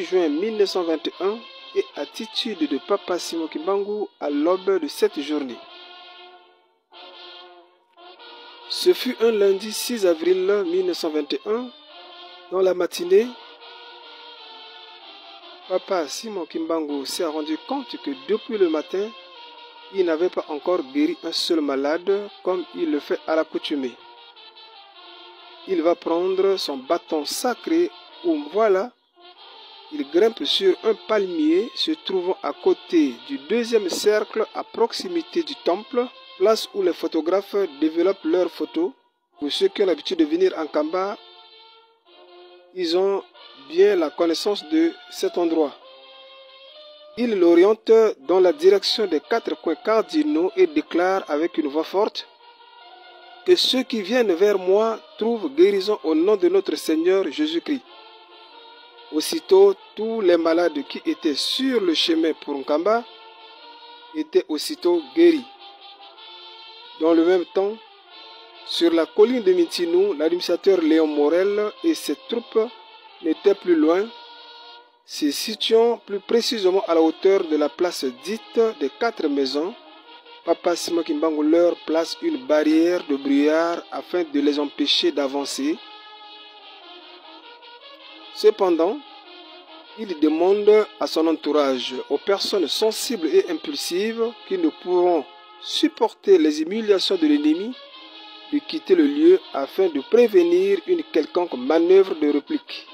juin 1921 et attitude de Papa Simon Kimbangu à l'aube de cette journée. Ce fut un lundi 6 avril 1921, dans la matinée, Papa Simon Kimbangu s'est rendu compte que depuis le matin, il n'avait pas encore guéri un seul malade comme il le fait à l'accoutumée. Il va prendre son bâton sacré où voilà, il grimpe sur un palmier se trouvant à côté du deuxième cercle à proximité du temple, place où les photographes développent leurs photos. Pour ceux qui ont l'habitude de venir en Kamba, ils ont bien la connaissance de cet endroit. Il l'oriente dans la direction des 4 coins cardinaux et déclare avec une voix forte que ceux qui viennent vers moi trouvent guérison au nom de notre Seigneur Jésus-Christ. Aussitôt, tous les malades qui étaient sur le chemin pour Nkamba étaient aussitôt guéris. Dans le même temps, sur la colline de Mitinou, l'administrateur Léon Morel et ses troupes n'étaient plus loin, se situant plus précisément à la hauteur de la place dite des 4 maisons. Papa Simon Kimbangu leur place une barrière de brouillard afin de les empêcher d'avancer. Cependant, il demande à son entourage, aux personnes sensibles et impulsives qui ne pourront supporter les humiliations de l'ennemi, de quitter le lieu afin de prévenir une quelconque manœuvre de réplique.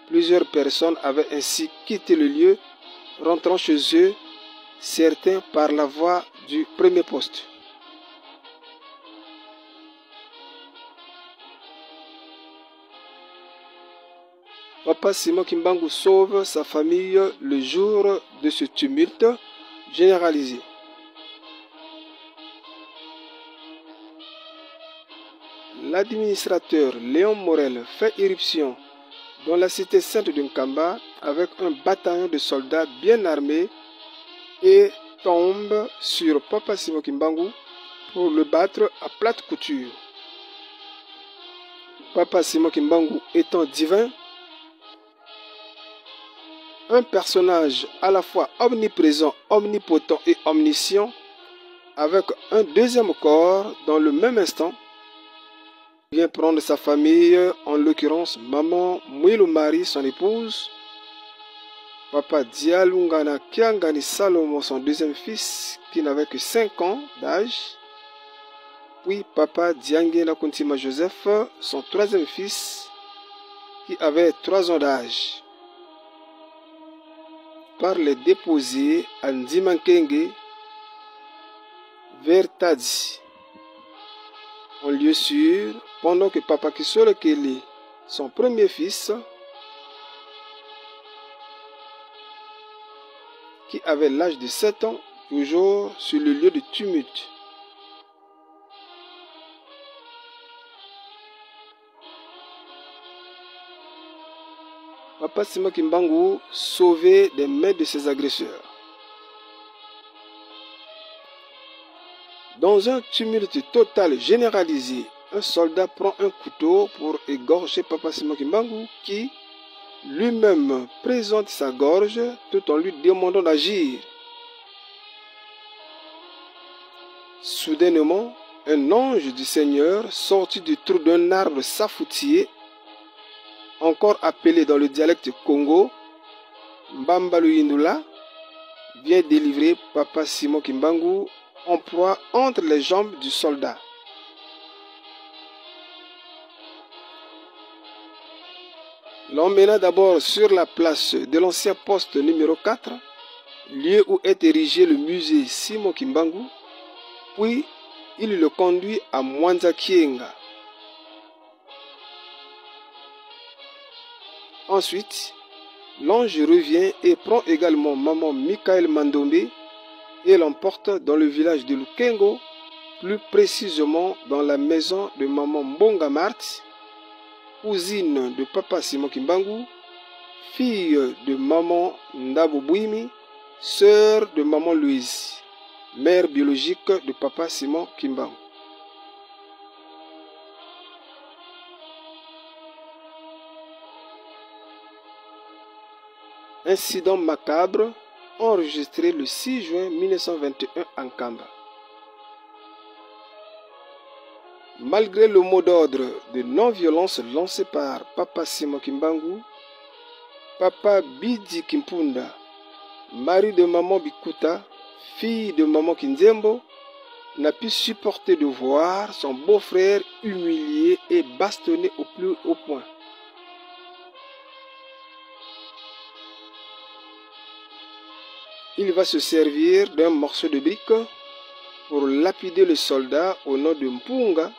Plusieurs personnes avaient ainsi quitté le lieu, rentrant chez eux, certains par la voie du premier poste. Papa Simon Kimbangu sauve sa famille le jour de ce tumulte généralisé. L'administrateur Léon Morel fait irruption dans la cité sainte de Nkamba avec un bataillon de soldats bien armés et tombe sur Papa Simon Kimbangu pour le battre à plate couture. Papa Simon Kimbangu étant divin, un personnage à la fois omniprésent, omnipotent et omniscient, avec un deuxième corps dans le même instant, vient prendre sa famille, en l'occurrence maman Mouilou Marie, son épouse, Papa Dialungana Kiangani Salomon, son deuxième fils, qui n'avait que 5 ans d'âge, puis Papa Diangena Kuntima Joseph, son troisième fils, qui avait 3 ans d'âge, par les déposer à Ndimankenge vers Tadzi. En lieu sûr, pendant que Papa Kisole Kele, son premier fils, qui avait l'âge de 7 ans, toujours sur le lieu de tumulte. Papa Simon Kimbangu sauvé des mains de ses agresseurs. Dans un tumulte total généralisé, un soldat prend un couteau pour égorger Papa Simon Kimbangu qui lui-même présente sa gorge tout en lui demandant d'agir. Soudainement, un ange du Seigneur sorti du trou d'un arbre safoutier, encore appelé dans le dialecte Congo Mbambaluyindula, vient délivrer Papa Simon Kimbangu en proie entre les jambes du soldat. L'emmena d'abord sur la place de l'ancien poste numéro 4, lieu où est érigé le musée Simon Kimbangu, puis il le conduit à Mwanza Kienga. Ensuite, l'ange revient et prend également maman Michael Mandombe et l'emporte dans le village de Lukengo, plus précisément dans la maison de maman Mbonga Marthe, cousine de Papa Simon Kimbangu, fille de maman Ndabo Bouimi, sœur de maman Louise, mère biologique de Papa Simon Kimbangu. Incident macabre enregistré le 6 juin 1921 en Kamba. Malgré le mot d'ordre de non-violence lancé par Papa Simon Kimbangu, Papa Bidi Kimpunda, mari de Maman Bikuta, fille de Maman Kinzembo, n'a pu supporter de voir son beau-frère humilié et bastonné au plus haut point. Il va se servir d'un morceau de brique pour lapider le soldat au nom de Mpunga.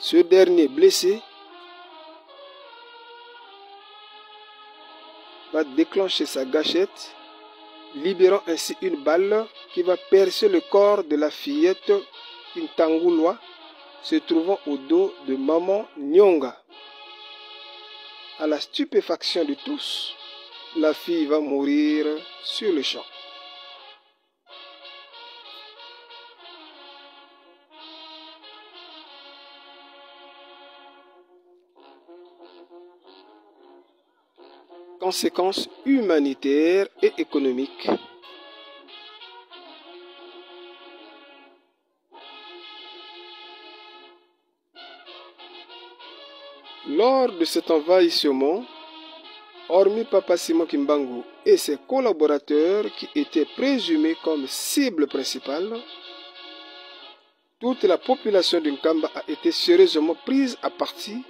Ce dernier, blessé, va déclencher sa gâchette, libérant ainsi une balle qui va percer le corps de la fillette Kintanguloa se trouvant au dos de Maman Nyonga. À la stupéfaction de tous, la fille va mourir sur le champ. Conséquences humanitaires et économiques. Lors de cet envahissement, hormis Papa Simon Kimbangu et ses collaborateurs qui étaient présumés comme cible principale, toute la population d'Nkamba a été sérieusement prise à partie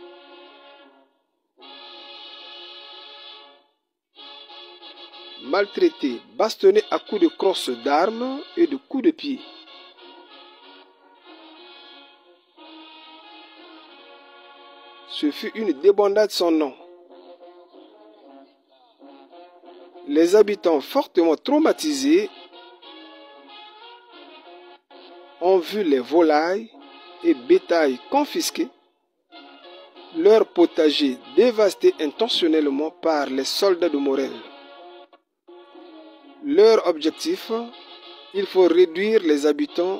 maltraitée, bastonnée à coups de crosse d'armes et de coups de pied. Ce fut une débandade sans nom. Les habitants fortement traumatisés ont vu les volailles et bétail confisqués, leur potager dévasté intentionnellement par les soldats de Morel. Leur objectif, il faut réduire les habitants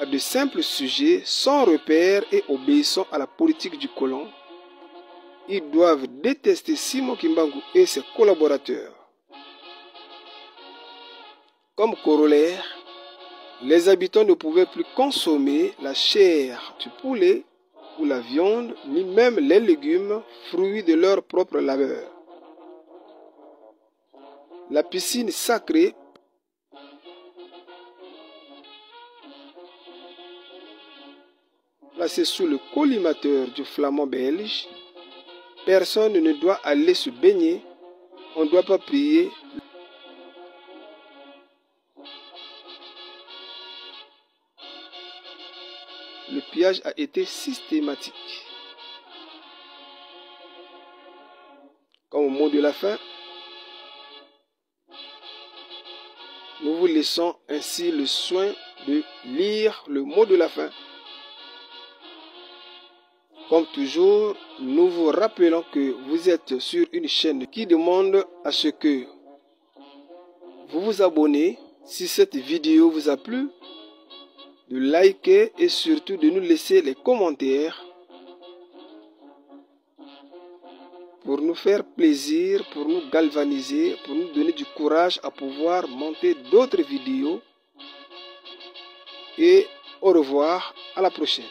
à de simples sujets sans repères et obéissant à la politique du colon. Ils doivent détester Simon Kimbangu et ses collaborateurs. Comme corollaire, les habitants ne pouvaient plus consommer la chair du poulet ou la viande, ni même les légumes, fruits de leur propre labeur. La piscine sacrée placée sous le collimateur du flamand belge, personne ne doit aller se baigner, on ne doit pas prier. Le pillage a été systématique. Comme mot de la fin, nous vous laissons ainsi le soin de lire le mot de la fin. Comme toujours, nous vous rappelons que vous êtes sur une chaîne qui demande à ce que vous vous abonnez si cette vidéo vous a plu, de liker et surtout de nous laisser les commentaires pour nous faire plaisir, pour nous galvaniser, pour nous donner du courage à pouvoir monter d'autres vidéos. Et au revoir, à la prochaine.